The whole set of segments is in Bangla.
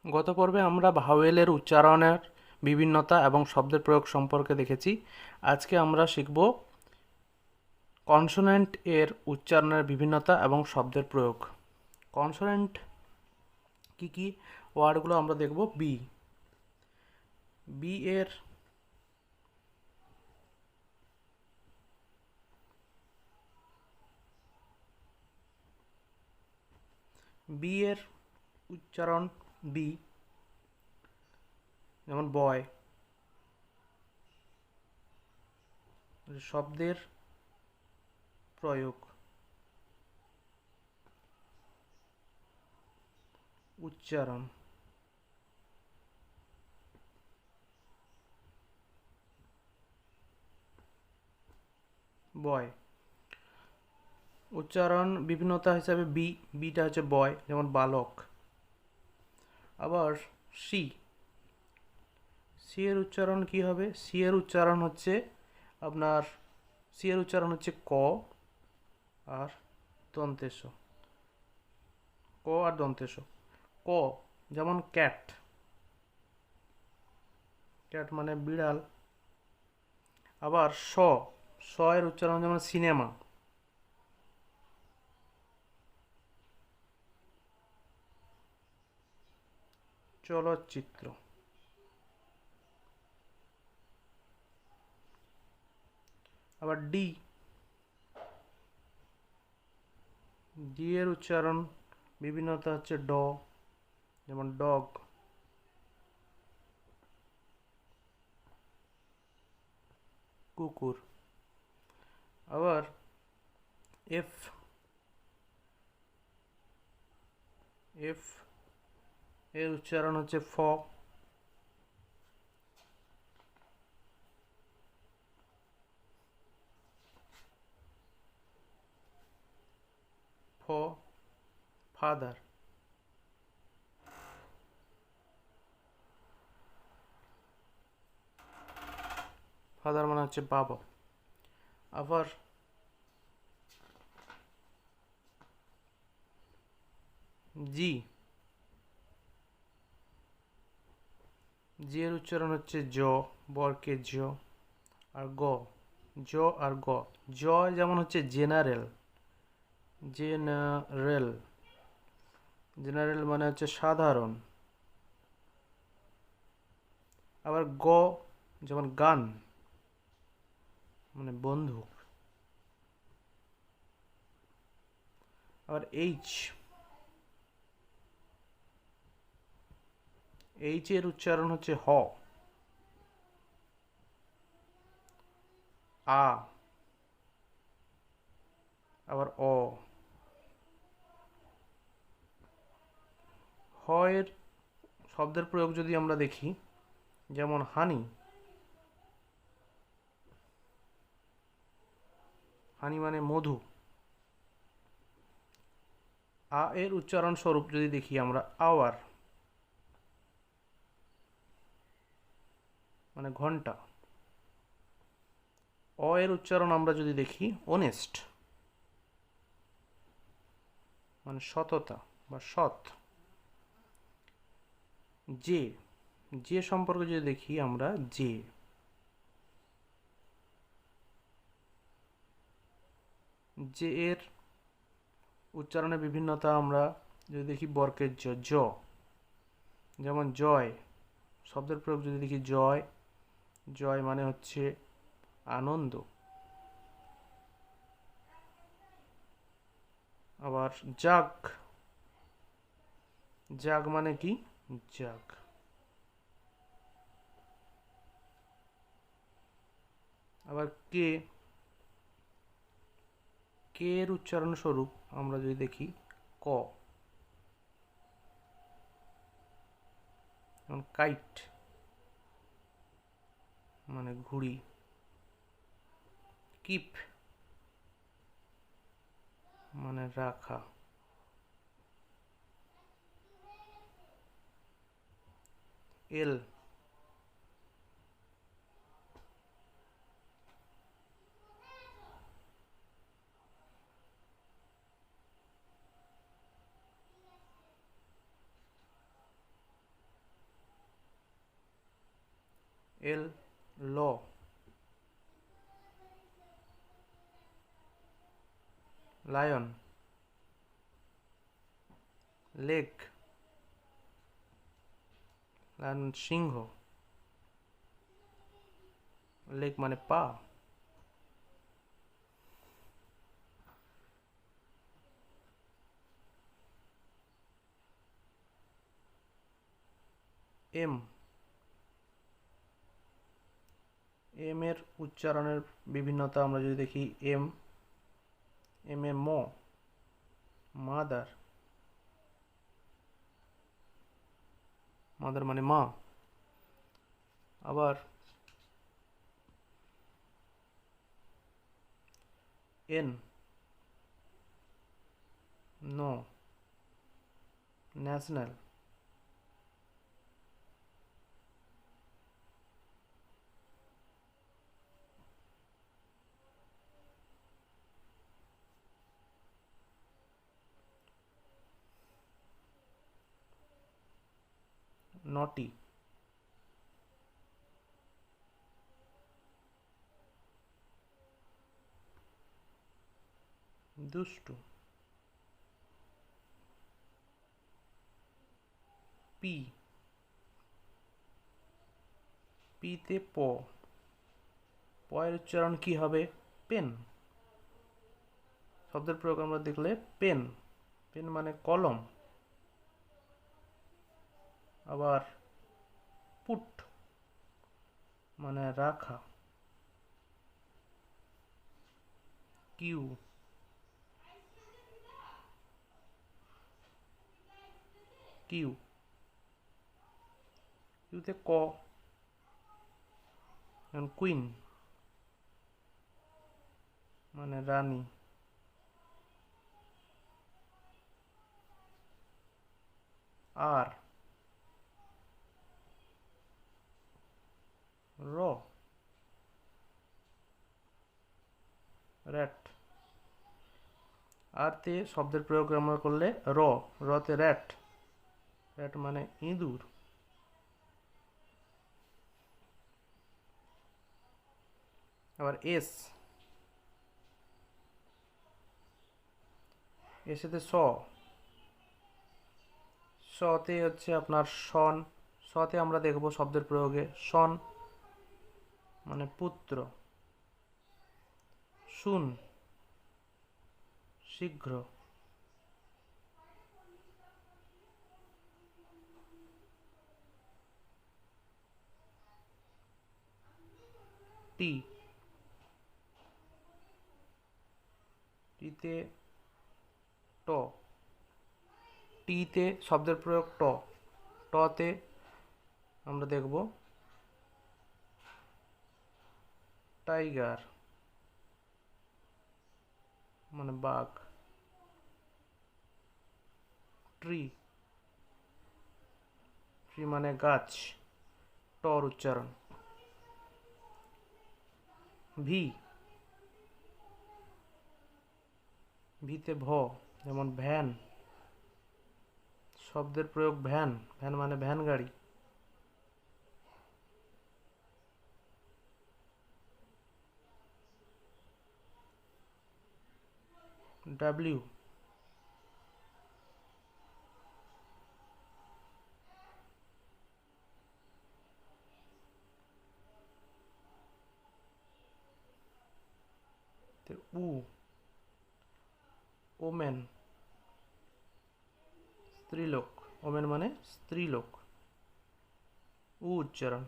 গত পর্বে আমরা ভাওয়েলের উচ্চারণের বিভিন্নতা এবং শব্দের প্রয়োগ সম্পর্কে দেখেছি। আজকে আমরা শিখব কনসোনেন্ট এর উচ্চারণের বিভিন্নতা এবং শব্দের প্রয়োগ। কনসোনেন্ট কি কি ওয়ার্ডগুলো আমরা দেখব। বি, বি এর বি এর উচ্চারণ বি, যেমন বয়। শব্দের প্রয়োগ উচ্চারণ বয়। উচ্চারণ বিভিন্নতা হিসাবে বি, বিটা হচ্ছে বয়, যেমন বালক। আবার সি, সি এর উচ্চারণ কি হবে? সি এর উচ্চারণ হচ্ছে আপনার সি এর উচ্চারণ হচ্ছে ক আর দন্তেশ, ক আর দন্তেশ। ক যেমন ক্যাট, ক্যাট মানে বিড়াল। আবার স, স এর উচ্চারণ যেমন সিনেমা। চলচ্চিত্র। আবার ডি, ডি এর উচ্চারণ বিভিন্নতা হচ্ছে ড, যেমন ডগ। কুকুর। আবার এফ, এফ এর উচ্চারণ হচ্ছে ফ। ফ, ফাদার। ফাদার মানে হচ্ছে বাবা। আবার জি, জি এর উচ্চারণ হচ্ছে জ, বরকে জ। আর গ, জ আর গ। জ যেমন হচ্ছে জেনারেল, জেনারেল, জেনারেল মানে হচ্ছে সাধারণ। আবার গ যেমন গান, মানে বন্দুক। আবার এইচ, এইচ এর উচ্চারণ হচ্ছে হ, আ। আবার অ। হ এর শব্দের প্রয়োগ যদি আমরা দেখি, যেমন হানি, হানি মানে মধু। আ এর উচ্চারণ স্বরূপ যদি দেখি আমরা, আওয়ার মানে ঘন্টা। অ এর উচ্চারণ আমরা যদি দেখি, অনেস্ট মানে সততা বা সৎ। যে, যে সম্পর্কে যদি দেখি আমরা, যে, যে এর উচ্চারণে বিভিন্নতা আমরা যদি দেখি, বর্গের জ, জ, যেমন জয়। শব্দের প্রয়োগ যদি দেখি, জয়, জয় মানে হচ্ছে আনন্দ। আবার জাগ, জাগ মানে কি? জাগ। আবার কে, কে এর উচ্চারণ স্বরূপ আমরা যদি দেখি, ক, যেমন কাইট মানে ঘুড়ি। কিপ মানে রাখা। এল, L, ল, লায়ন, লেক, লায়ন সিংহ, লেক মানে পা, এম, এম এর উচ্চারণের বিভিন্নতা আমরা যদি দেখি, এম, এম এ ম, মাদার, মাদার মানে মা। আবার এন, নো, ন্যাশনাল, নটি, দুষ্টু, পি, পিতে প, পয়ের উচ্চারণ কি হবে? পেন। শব্দের প্রয়োগ আমরা দেখলে পেন, পেন মানে কলম। আবার পুট মানে রাখা, কিউ, কিউ, কিউতে ক, কুইন মানে রানী, আর, র, র্যাট। আর তে শব্দের প্রয়োগ আমরা করলে র, রতে র্যাট, র্যাট মানে ইঁদুর। আবার এস, এসেতে স, সতে হচ্ছে আপনার সন, সতে আমরা দেখব শব্দের প্রয়োগে সন মানে পুত্র, শুন শীঘ্র, টি, টিতে ট, টিতে শব্দের প্রয়োগ ট, টতে আমরা দেখব টাইগার মানে বাঘ, ট্রি, ট্রি মানে গাছ, টর উচ্চারণ। ভি, ভিতে ভ, যেমন ভ্যান, শব্দের প্রয়োগ ভ্যান, ভ্যান মানে ভ্যান গাড়ি। ডাব্লিউ, উ, ওমেন স্ত্রীলোক, ওমেন মানে স্ত্রীলোক, উ উচ্চারণ।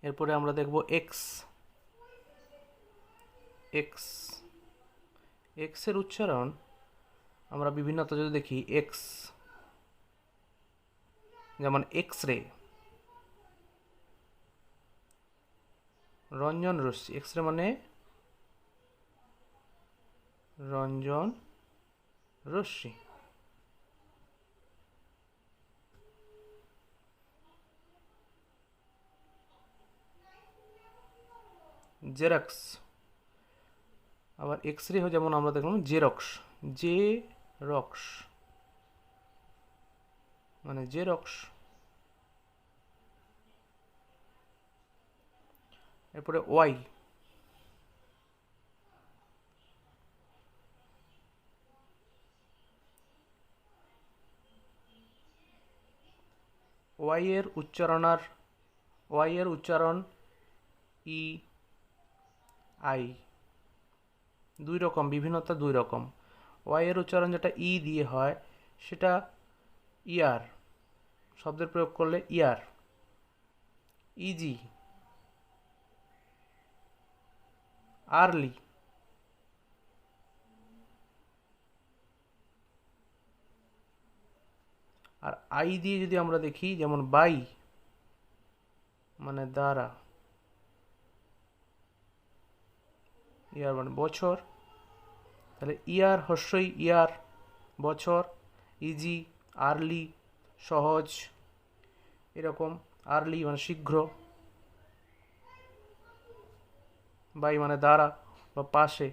এরপরে আমরা দেখব এক্স, এক্স, এক্স এর উচ্চারণ আমরা বিভিন্নতা যদি দেখি, এক্স যেমন এক্স রে, রঞ্জন রশ্মি, এক্স রে মানে রঞ্জন রশ্মি। জেরক্স, আবার এক্স রে যেমন আমরা দেখলাম জেরক্স, জেরক্স মানে জেরক্স। এরপরে ওয়াই, ওয়াই এর উচ্চারণ ই আই, দুই রকম, বিভিন্নতা দুই রকম। ওয়াই এর উচ্চারণ যেটা ই দিয়ে হয় সেটা ইয়ার, শব্দের প্রয়োগ করলে ইয়ার। Easy, early. আর আই দিয়ে যদি আমরা দেখি, যেমন বাই মানে দ্বারা, ইয়ার মানে বছর, তাহলে ইয়ার হস্যই ইয়ার, বছর। ইজি, আর্লি সহজ, এরকম। আর্লি মানে শীঘ্র, বাই মানে দ্বারা বা পাশে।